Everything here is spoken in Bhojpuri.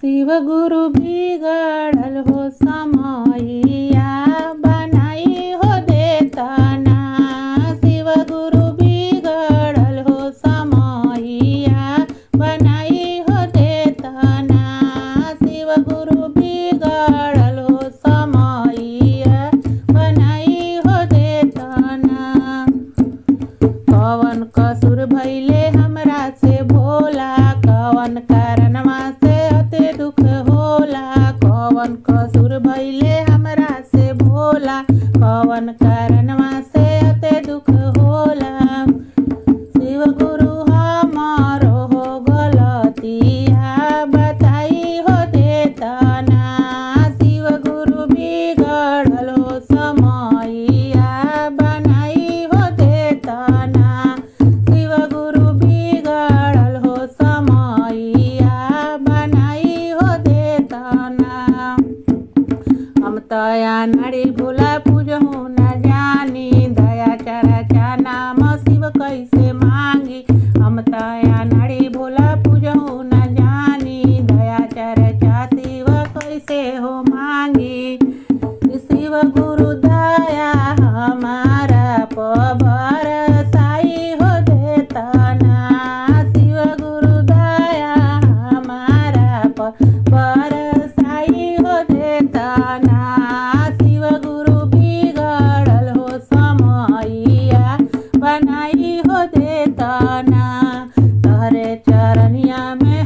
शिव गुरु बिगड़ल हो समैया बनाई हो देतना। शिव गुरु बिगड़ल हो समैया बनाई हो देतना। शिव गुरु बिगड़ल हो समैया बनाई हो देतना। कवन कसूर भइले हमरा से भोला, कवन कारणवा से अते दुख होला। कवन कसूर भइले हमरा से भोला, कवन कारणवा से अते दुख होला। शिव गुरु हमारो हो गलतिया बताई हो देतना। शिव गुरु बिगड़ल हो समैया बनाई हो देतना। शिव गुरु बिगड़ल हो समैया बनाई हो देतना। हम तया नारी भोला पूजहु न जानी, दया चरचा नाम शिव कैसे मांगी। हम तया नारी भोला पूजहु न जानी, दया चरचा शिव कैसे हो मांगी। शिव गुरु दया हमारा बरसाई हो देतना। शिव गुरु दया हमारा बरसाई हो देतना। शिव गुरु बिगड़ल हो समैया बनाई हो देतना। तहरे चरनिया में